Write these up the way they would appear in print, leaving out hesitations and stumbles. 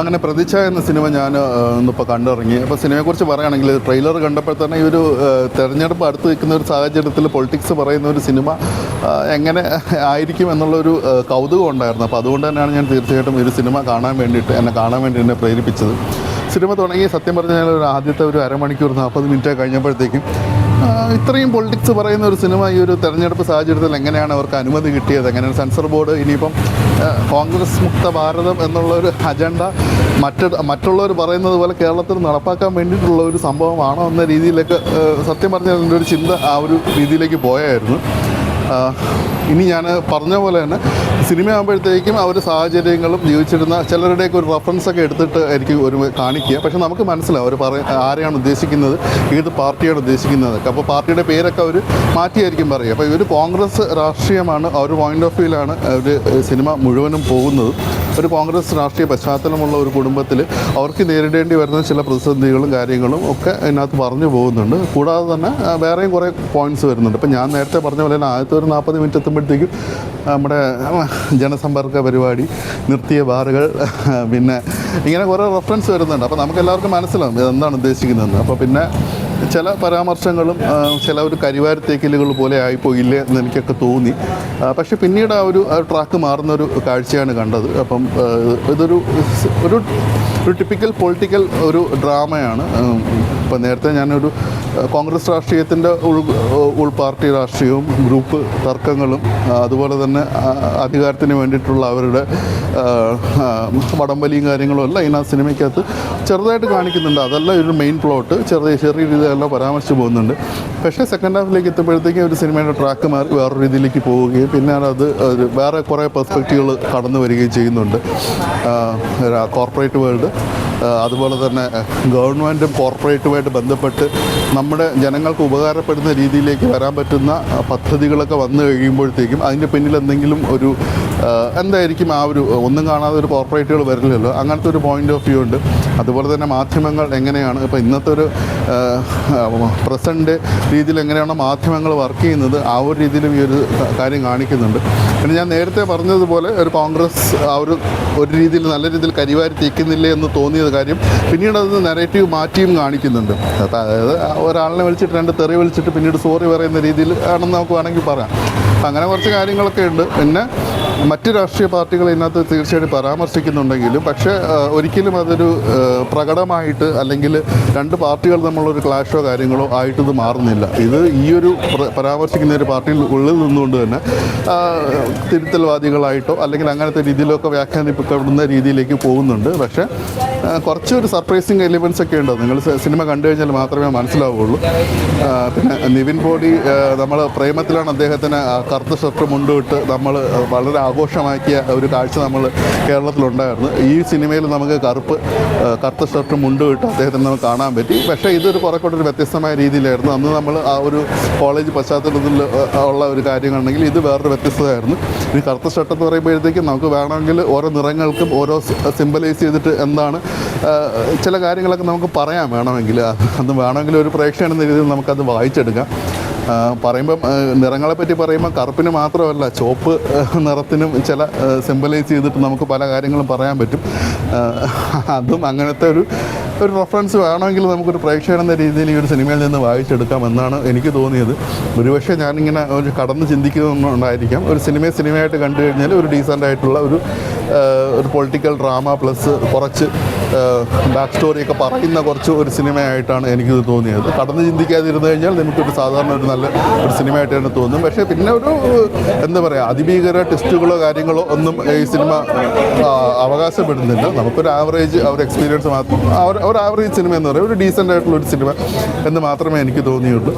അങ്ങനെ പ്രതിച്ഛായ എന്ന സിനിമ ഞാൻ ഇന്നിപ്പോൾ കണ്ടിറങ്ങി. അപ്പോൾ സിനിമയെക്കുറിച്ച് പറയുകയാണെങ്കിൽ ട്രെയിലർ കണ്ടപ്പോൾ തന്നെ ഈ ഒരു തെരഞ്ഞെടുപ്പ് അടുത്ത് നിൽക്കുന്ന ഒരു സാഹചര്യത്തിൽ പൊളിറ്റിക്സ് പറയുന്ന ഒരു സിനിമ എങ്ങനെ ആയിരിക്കും എന്നുള്ളൊരു കൗതുകം ഉണ്ടായിരുന്നു. അപ്പോൾ അതുകൊണ്ട് തന്നെയാണ് ഞാൻ തീർച്ചയായിട്ടും ഈ ഒരു സിനിമ കാണാൻ വേണ്ടി എന്നെ പ്രേരിപ്പിച്ചത്. സിനിമ തുടങ്ങി സത്യം പറഞ്ഞാൽ ഒരു ആദ്യത്തെ ഒരു അരമണിക്കൂർ 40 മിനിറ്റ് കഴിഞ്ഞപ്പോഴത്തേക്കും ഇത്രയും പൊളിറ്റിക്സ് പറയുന്ന ഒരു സിനിമ ഈ ഒരു തെരഞ്ഞെടുപ്പ് സാഹചര്യത്തിൽ എങ്ങനെയാണ് അവർക്ക് അനുമതി കിട്ടിയത്, എങ്ങനെയാണ് സെൻസർ ബോർഡ് ഇനിയിപ്പം കോൺഗ്രസ് മുക്ത ഭാരതം എന്നുള്ളൊരു അജണ്ട മറ്റുള്ളവർ പറയുന്നത് പോലെ കേരളത്തിൽ നടപ്പാക്കാൻ വേണ്ടിയിട്ടുള്ള ഒരു സംഭവമാണോ എന്ന രീതിയിലേക്ക് സത്യം പറഞ്ഞാൽ എൻ്റെ ഒരു ചിന്ത ആ ഒരു രീതിയിലേക്ക് പോയായിരുന്നു. ഇനി ഞാൻ പറഞ്ഞ പോലെ തന്നെ സിനിമയാകുമ്പോഴത്തേക്കും ആ ഒരു സാഹചര്യങ്ങളും ജീവിച്ചിരുന്ന ചിലരുടെയൊക്കെ ഒരു റെഫറൻസൊക്കെ എടുത്തിട്ട് എനിക്ക് ഒരു കാണിക്കുക. പക്ഷെ നമുക്ക് മനസ്സിലാവും അവർ ആരെയാണ് ഉദ്ദേശിക്കുന്നത്, ഏത് പാർട്ടിയാണ് ഉദ്ദേശിക്കുന്നതൊക്കെ. അപ്പോൾ പാർട്ടിയുടെ പേരൊക്കെ അവർ മാറ്റിയായിരിക്കും പറയുക. അപ്പോൾ ഇവർ കോൺഗ്രസ് രാഷ്ട്രീയമാണ്, ആ ഒരു പോയിൻ്റ് ഓഫ് വ്യൂവിലാണ് ഒരു സിനിമ മുഴുവനും പോകുന്നത്. ഒരു കോൺഗ്രസ് രാഷ്ട്രീയ പശ്ചാത്തലമുള്ള ഒരു കുടുംബത്തിൽ അവർക്ക് നേരിടേണ്ടി വരുന്ന ചില പ്രതിസന്ധികളും കാര്യങ്ങളും ഒക്കെ ഇതിനകത്ത് പറഞ്ഞു പോകുന്നുണ്ട്. കൂടാതെ തന്നെ വേറെയും കുറേ പോയിൻറ്റ്സ് വരുന്നുണ്ട്. ഇപ്പം ഞാൻ നേരത്തെ പറഞ്ഞ പോലെ തന്നെ ആദ്യത്തെ ഒരു 40 മിനിറ്റ് എത്തുമ്പോഴത്തേക്കും നമ്മുടെ ജനസമ്പർക്ക പരിപാടി, നിർത്തിയ ബാറുകൾ, പിന്നെ ഇങ്ങനെ കുറേ റെഫറൻസ് വരുന്നുണ്ട്. അപ്പോൾ നമുക്കെല്ലാവർക്കും മനസ്സിലാവും ഇതെന്താണ് ഉദ്ദേശിക്കുന്നതെന്ന്. അപ്പോൾ പിന്നെ ചില പരാമർശങ്ങളും ചില ഒരു കരിവാരത്തേക്കലുകൾ പോലെ ആയിപ്പോയില്ലേ എന്ന് എനിക്കൊക്കെ തോന്നി. പക്ഷേ പിന്നീട് ആ ഒരു ട്രാക്ക് മാറുന്നൊരു കാഴ്ചയാണ് കണ്ടത്. അപ്പം ഇതൊരു ടിപ്പിക്കൽ പൊളിറ്റിക്കൽ ഒരു ഡ്രാമയാണ്. ഇപ്പം നേരത്തെ ഞാനൊരു കോൺഗ്രസ് രാഷ്ട്രീയത്തിൻ്റെ ഉൾപാർട്ടി രാഷ്ട്രീയവും ഗ്രൂപ്പ് തർക്കങ്ങളും അതുപോലെ തന്നെ അധികാരത്തിന് വേണ്ടിയിട്ടുള്ള അവരുടെ വടംവലിയും കാര്യങ്ങളും എല്ലാം ഇതിനകത്ത് സിനിമയ്ക്കകത്ത് ചെറുതായിട്ട് കാണിക്കുന്നുണ്ട്. അതല്ല ഒരു മെയിൻ പ്ലോട്ട് ചെറിയ രീതിയിലെല്ലാം പരാമർശിച്ച് പോകുന്നുണ്ട്. പക്ഷേ സെക്കൻഡ് ഹാഫിലേക്ക് എത്തുമ്പോഴത്തേക്കും ഒരു സിനിമയുടെ ട്രാക്ക് മാറി വേറൊരു രീതിയിലേക്ക് പോവുകയും പിന്നെ അത് വേറെ കുറേ പെർസ്പെക്റ്റീവുകൾ കടന്നു വരികയും ചെയ്യുന്നുണ്ട്. കോർപ്പറേറ്റ് വേൾഡ്, അതുപോലെ തന്നെ ഗവൺമെൻറ്റും കോർപ്പറേറ്റുമായിട്ട് ബന്ധപ്പെട്ട് നമ്മുടെ ജനങ്ങൾക്ക് ഉപകാരപ്പെടുന്ന രീതിയിലേക്ക് വരാൻ പറ്റുന്ന പദ്ധതികളൊക്കെ വന്നു കഴിയുമ്പോഴത്തേക്കും അതിൻ്റെ പിന്നിൽ എന്തെങ്കിലും ഒരു എന്തായിരിക്കും ആ ഒരു ഒന്നും കാണാതെ ഒരു കോർപ്പറേറ്റുകൾ വരില്ലല്ലോ, അങ്ങനത്തെ ഒരു പോയിൻ്റ് ഓഫ് വ്യൂ ഉണ്ട്. അതുപോലെ തന്നെ മാധ്യമങ്ങൾ എങ്ങനെയാണ് ഇപ്പോൾ ഇന്നത്തെ ഒരു പ്രസൻറ്റ് രീതിയിൽ എങ്ങനെയാണ് മാധ്യമങ്ങൾ വർക്ക് ചെയ്യുന്നത്, ആ ഒരു രീതിയിലും ഈ ഒരു കാര്യം കാണിക്കുന്നുണ്ട്. പിന്നെ ഞാൻ നേരത്തെ പറഞ്ഞതുപോലെ ഒരു കോൺഗ്രസ് ആ ഒരു രീതിയിൽ നല്ല രീതിയിൽ കരിവാരി തീക്കുന്നില്ലേ എന്ന് തോന്നിയത് കാര്യം പിന്നീട് അത് നെറേറ്റീവ് മാറ്റിയും കാണിക്കുന്നുണ്ട്. അതായത് ഒരാളിനെ വിളിച്ചിട്ട് 2 തെറി വിളിച്ചിട്ട് പിന്നീട് സോറി പറയുന്ന രീതിയിൽ ആണെന്ന് നമുക്ക് വേണമെങ്കിൽ പറയാം. അങ്ങനെ കുറച്ച് കാര്യങ്ങളൊക്കെ ഉണ്ട്. പിന്നെ മറ്റ് രാഷ്ട്രീയ പാർട്ടികൾ ഇതിനകത്ത് തീർച്ചയായിട്ടും പരാമർശിക്കുന്നുണ്ടെങ്കിലും പക്ഷേ ഒരിക്കലും അതൊരു പ്രകടമായിട്ട് അല്ലെങ്കിൽ 2 പാർട്ടികൾ തമ്മിലുള്ളൊരു ക്ലാഷോ കാര്യങ്ങളോ ആയിട്ടിത് മാറുന്നില്ല. ഇത് ഈ ഒരു പരാമർശിക്കുന്ന ഒരു പാർട്ടിയിൽ ഉള്ളിൽ നിന്നുകൊണ്ട് തന്നെ തിരുത്തൽവാദികളായിട്ടോ അല്ലെങ്കിൽ അങ്ങനത്തെ രീതിയിലൊക്കെ വ്യാഖ്യാനിക്കപ്പെടുന്ന രീതിയിലേക്ക് പോകുന്നുണ്ട്. പക്ഷേ കുറച്ചൊരു സർപ്രൈസിങ് എലിമെൻറ്റ്സ് ഒക്കെ ഉണ്ട്. നിങ്ങൾ സിനിമ കണ്ടു കഴിഞ്ഞാൽ മാത്രമേ മനസ്സിലാവുകയുള്ളൂ. പിന്നെ നിവിൻ പോളി, നമ്മൾ പ്രേമത്തിലാണ് അദ്ദേഹത്തിന് കറുത്ത ഷർട്ട് മുണ്ടുവിട്ട് നമ്മൾ വളരെ ആഘോഷമാക്കിയ ഒരു കാഴ്ച നമ്മൾ കേരളത്തിലുണ്ടായിരുന്നു. ഈ സിനിമയിൽ നമുക്ക് കറുത്ത ഷർട്ട് മുണ്ടുവിട്ട് അദ്ദേഹത്തിന് നമുക്ക് കാണാൻ പറ്റി. പക്ഷേ ഇതൊരു കുറേക്കൂടെ വ്യത്യസ്തമായ രീതിയിലായിരുന്നു. അന്ന് നമ്മൾ ആ ഒരു കോളേജ് പശ്ചാത്തലത്തിൽ ഉള്ള ഒരു കാര്യങ്ങളുണ്ടെങ്കിൽ ഇത് വേറൊരു വ്യത്യസ്തമായിരുന്നു. ഈ കറുത്ത ഷർട്ട് എന്ന് പറയുമ്പോഴത്തേക്കും നമുക്ക് വേണമെങ്കിൽ ഓരോ നിറങ്ങൾക്കും ഓരോ സിംബലൈസ് ചെയ്തിട്ട് എന്താണ് ചില കാര്യങ്ങളൊക്കെ നമുക്ക് പറയാം വേണമെങ്കിൽ. അത് വേണമെങ്കിൽ ഒരു പ്രേക്ഷകൻ എന്ന രീതിയിൽ നമുക്കത് വായിച്ചെടുക്കാം. പറയുമ്പം നിറങ്ങളെപ്പറ്റി പറയുമ്പോൾ കറുപ്പിന് മാത്രമല്ല ചുവപ്പ് നിറത്തിനും ചില സിംബലൈസ് ചെയ്തിട്ട് നമുക്ക് പല കാര്യങ്ങളും പറയാൻ പറ്റും. അതും അങ്ങനത്തെ ഒരു റെഫറൻസ് വേണമെങ്കിൽ നമുക്കൊരു പ്രേക്ഷകൻ എന്ന രീതിയിൽ ഈ ഒരു സിനിമയിൽ നിന്ന് വായിച്ചെടുക്കാം എന്നാണ് എനിക്ക് തോന്നിയത്. ഒരുപക്ഷെ ഞാനിങ്ങനെ ഒരു കടന്ന് ചിന്തിക്കുന്നതുകൊണ്ടായിരിക്കാം ഒരു സിനിമയായിട്ട് കണ്ടു കഴിഞ്ഞാൽ ഒരു ഡീസൻ്റ് ആയിട്ടുള്ള ഒരു പൊളിറ്റിക്കൽ ഡ്രാമ പ്ലസ് കുറച്ച് ബാക്ക് സ്റ്റോറിയൊക്കെ പറയുന്ന ഒരു സിനിമയായിട്ടാണ് എനിക്കിത് തോന്നിയത്. കടന്ന് ചിന്തിക്കാതിരുന്നു കഴിഞ്ഞാൽ നമുക്കൊരു സാധാരണ ഒരു നല്ല ഒരു സിനിമയായിട്ട് തന്നെ തോന്നും. പക്ഷേ പിന്നെ ഒരു എന്താ പറയുക അതിഭീകര ടെസ്റ്റുകളോ കാര്യങ്ങളോ ഒന്നും ഈ സിനിമ അവകാശപ്പെടുന്നില്ല. നമുക്കൊരു ആവറേജ് ഒരു എക്സ്പീരിയൻസ് മാത്രം, ഒരു ആവറേജ് സിനിമ എന്ന് പറയുന്നത് ഒരു ഡീസൻ്റ് ആയിട്ടുള്ളൊരു സിനിമ എന്ന് മാത്രമേ എനിക്ക് തോന്നിയുള്ളൂ.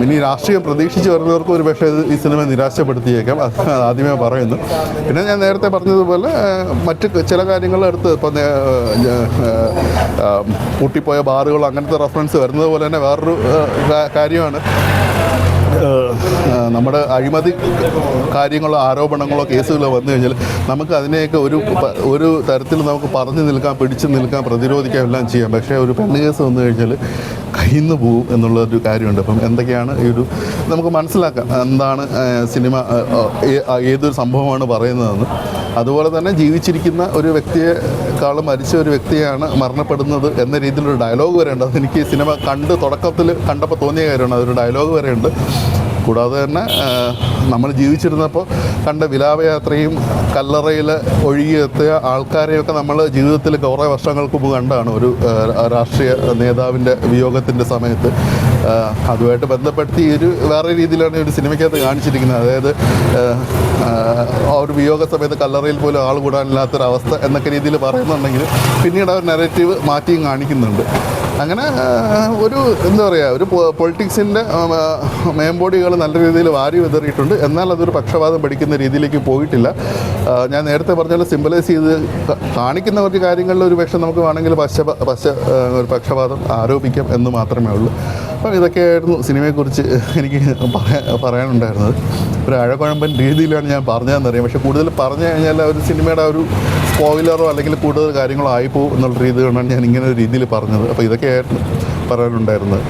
ഇനി രാഷ്ട്രീയം പ്രതീക്ഷിച്ച് വരുന്നവർക്ക് ഒരു പക്ഷേ ഈ സിനിമ നിരാശപ്പെടുത്തിയേക്കാം, ആദ്യമേ പറയുന്നു. പിന്നെ ഞാൻ നേരത്തെ പറഞ്ഞതുപോലെ മറ്റ് ചില കാര്യങ്ങളെടുത്ത് ഇപ്പം പൂട്ടിപ്പോയ ബാറുകൾ അങ്ങനത്തെ റെഫറൻസ് വരുന്നത് പോലെ തന്നെ വേറൊരു കാര്യമാണ് നമ്മുടെ അഴിമതി കാര്യങ്ങളോ ആരോപണങ്ങളോ കേസുകളോ വന്നു കഴിഞ്ഞാൽ നമുക്ക് അതിനെയൊക്കെ ഒരു തരത്തിൽ നമുക്ക് പറഞ്ഞു നിൽക്കാം, പിടിച്ചു നിൽക്കാം, പ്രതിരോധിക്കാം, എല്ലാം ചെയ്യാം. പക്ഷേ ഒരു പെണ്ണ് കേസ് വന്നു കഴിഞ്ഞാൽ കയ്യിൽ നിന്ന് പോവും എന്നുള്ളൊരു കാര്യമുണ്ട്. അപ്പം എന്തൊക്കെയാണ് നമുക്ക് മനസ്സിലാക്കാം എന്താണ് സിനിമ ഏതൊരു സംഭവമാണ് പറയുന്നതെന്ന്. അതുപോലെ തന്നെ ജീവിച്ചിരിക്കുന്ന ഒരു വ്യക്തിയെ കാളും മരിച്ച ഒരു വ്യക്തിയാണ് മരണപ്പെടുന്നത് എന്ന രീതിയിലൊരു ഡയലോഗ് വരെ ഉണ്ട്. അതെനിക്ക് സിനിമ തുടക്കത്തിൽ കണ്ടപ്പോൾ തോന്നിയ കാര്യമാണ്. അതൊരു ഡയലോഗ് വരെ ഉണ്ട്. കൂടാതെ തന്നെ നമ്മൾ ജീവിച്ചിരുന്നപ്പോൾ കണ്ട വിലാപയാത്രയും കല്ലറയിൽ ഒഴുകിയെത്തിയ ആൾക്കാരെയൊക്കെ നമ്മൾ ജീവിതത്തിൽ കുറേ വർഷങ്ങൾക്ക് മുമ്പ് കണ്ടാണ് ഒരു രാഷ്ട്രീയ നേതാവിൻ്റെ വിയോഗത്തിൻ്റെ സമയത്ത്. അതുമായിട്ട് ബന്ധപ്പെടുത്തി ഒരു വേറെ രീതിയിലാണ് ഒരു സിനിമയ്ക്കകത്ത് കാണിച്ചിരിക്കുന്നത്. അതായത് ആ ഒരു വിയോഗ സമയത്ത് കല്ലറയിൽ പോലും ആൾ കൂടാനില്ലാത്തൊരവസ്ഥ എന്നൊക്കെ രീതിയിൽ പറയുന്നുണ്ടെങ്കിൽ പിന്നീട് ആ ഒരു നെറേറ്റീവ് മാറ്റിയും കാണിക്കുന്നുണ്ട്. അങ്ങനെ ഒരു എന്താ പറയുക, ഒരു പൊളിറ്റിക്സിൻ്റെ മേമ്പൊടികൾ നല്ല രീതിയിൽ വാരി വിതറിയിട്ടുണ്ട്. എന്നാൽ അതൊരു പക്ഷപാതം പഠിക്കുന്ന രീതിയിലേക്ക് പോയിട്ടില്ല. ഞാൻ നേരത്തെ പറഞ്ഞ സിംബലൈസ് ചെയ്ത് കാണിക്കുന്ന കുറച്ച് കാര്യങ്ങളിൽ ഒരു പക്ഷേ നമുക്ക് വേണമെങ്കിൽ ഒരു പക്ഷപാതം ആരോപിക്കാം എന്ന് മാത്രമേ ഉള്ളൂ. അപ്പം ഇതൊക്കെയായിരുന്നു സിനിമയെക്കുറിച്ച് എനിക്ക് പറയാനുണ്ടായിരുന്നത്. ഒരു അഴകുഴമ്പൻ രീതിയിലാണ് ഞാൻ പറഞ്ഞതെന്നറിയാം. പക്ഷേ കൂടുതൽ പറഞ്ഞു കഴിഞ്ഞാൽ ഒരു സിനിമയുടെ ഒരു സ്പോയിലറോ അല്ലെങ്കിൽ കൂടുതൽ കാര്യങ്ങളോ ആയിപ്പോവും എന്നുള്ള രീതി കൊണ്ടാണ് ഞാൻ ഇങ്ങനെ ഒരു രീതിയിൽ പറഞ്ഞത്. അപ്പോൾ ഇതൊക്കെയായിരുന്നു പറയാനുണ്ടായിരുന്നത്.